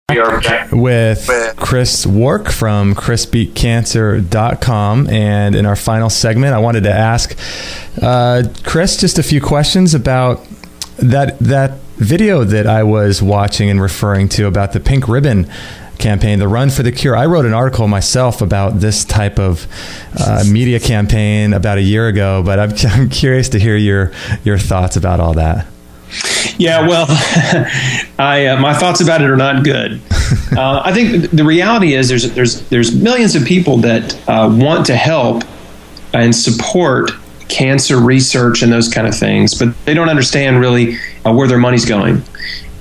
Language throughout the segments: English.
We are back with Chris Wark from chrisbeatcancer.com, and in our final segment I wanted to ask Chris just a few questions about that video that I was watching and referring to about the Pink Ribbon campaign, the Run for the Cure. I wrote an article myself about this type of media campaign about a year ago, but I'm curious to hear your thoughts about all that. Yeah, well, my thoughts about it are not good. I think the reality is there's millions of people that want to help and support cancer research and those kind of things, but they don't understand really where their money's going.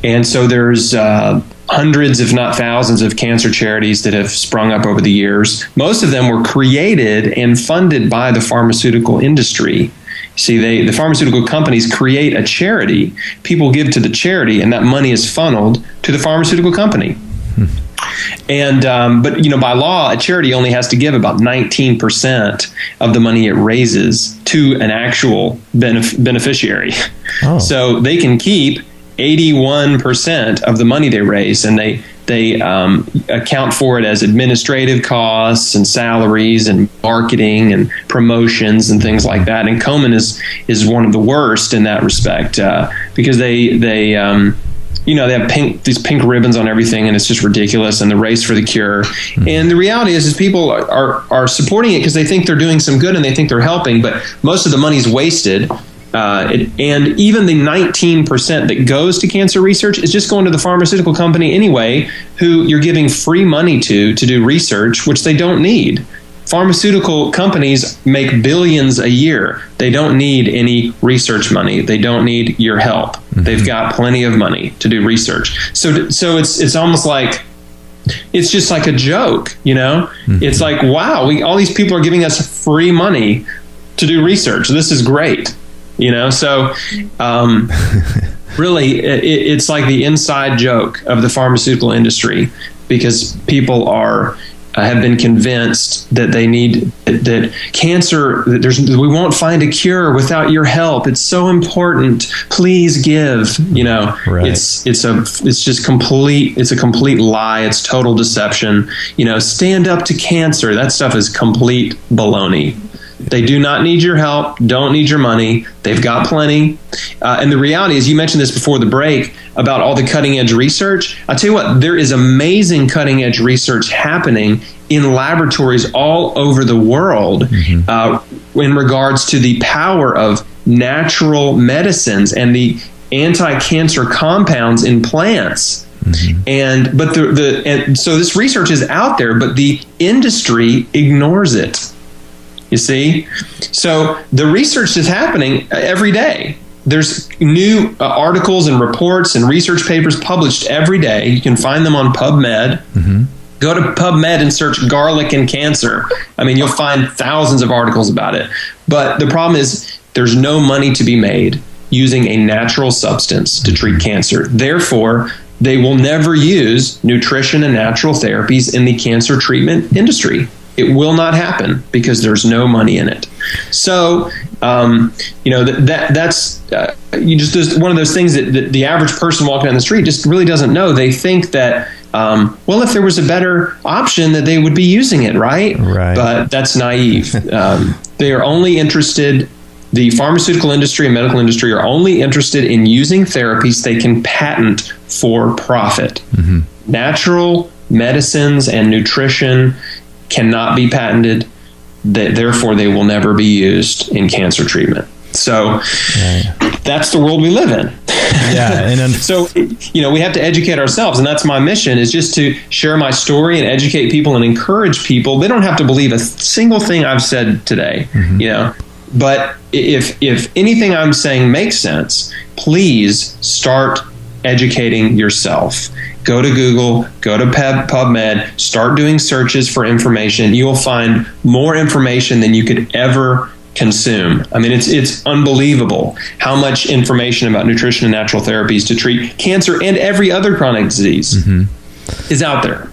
And so there's hundreds, if not thousands, of cancer charities that have sprung up over the years. Most of them were created and funded by the pharmaceutical industry. See, the pharmaceutical companies create a charity. People give to the charity, and that money is funneled to the pharmaceutical company. And but by law, a charity only has to give about 19% of the money it raises to an actual beneficiary. Oh. So they can keep 81% of the money they raise, and they account for it as administrative costs and salaries and marketing and promotions and things like that. And Komen is one of the worst in that respect because they have these pink ribbons on everything, and it's just ridiculous. And the race for the cure. And the reality is people are supporting it because they think they're doing some good and they think they're helping, but most of the money is wasted. And even the 19% that goes to cancer research is just going to the pharmaceutical company anyway, who you're giving free money to do research, which they don't need. Pharmaceutical companies make billions a year. They don't need any research money. They don't need your help. Mm-hmm. They've got plenty of money to do research. So it's almost like, it's just like a joke, Mm-hmm. It's like, wow, all these people are giving us free money to do research. This is great. So really, it's like the inside joke of the pharmaceutical industry, because people have been convinced that they need that cancer. We won't find a cure without your help. It's so important. Please give. Right. It's just complete. It's a complete lie. It's total deception. Stand up to cancer. That stuff is complete baloney. They do not need your help, don't need your money. They've got plenty. And the reality is, you mentioned this before the break about all the cutting edge research. I'll tell you what, there is amazing cutting edge research happening in laboratories all over the world in regards to the power of natural medicines and the anti-cancer compounds in plants. Mm-hmm. And so this research is out there, but the industry ignores it. You see? So the research is happening every day. There's new articles and reports and research papers published every day. You can find them on PubMed. Mm-hmm. Go to PubMed and search garlic and cancer. I mean, you'll find thousands of articles about it. But the problem is there's no money to be made using a natural substance to treat cancer. Therefore, they will never use nutrition and natural therapies in the cancer treatment industry. It will not happen because there's no money in it. So, that's just one of those things that the average person walking down the street just really doesn't know. They think that, if there was a better option, that they would be using it, right? Right. But that's naive. They are only interested. The pharmaceutical industry and medical industry are only interested in using therapies they can patent for profit. Mm-hmm. Natural medicines and nutrition cannot be patented, therefore they will never be used in cancer treatment. So that's the world we live in. Yeah, and so we have to educate ourselves, and that's my mission, is just to share my story and educate people and encourage people. They don't have to believe a single thing I've said today, but if anything I'm saying makes sense, please start educating yourself. Go to Google, go to PubMed, start doing searches for information. You will find more information than you could ever consume. I mean, it's unbelievable how much information about nutrition and natural therapies to treat cancer and every other chronic disease is out there.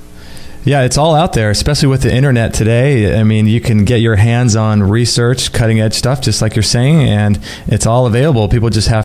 Yeah, it's all out there, especially with the internet today. I mean, you can get your hands on research, cutting edge stuff, just like you're saying, and it's all available. People just have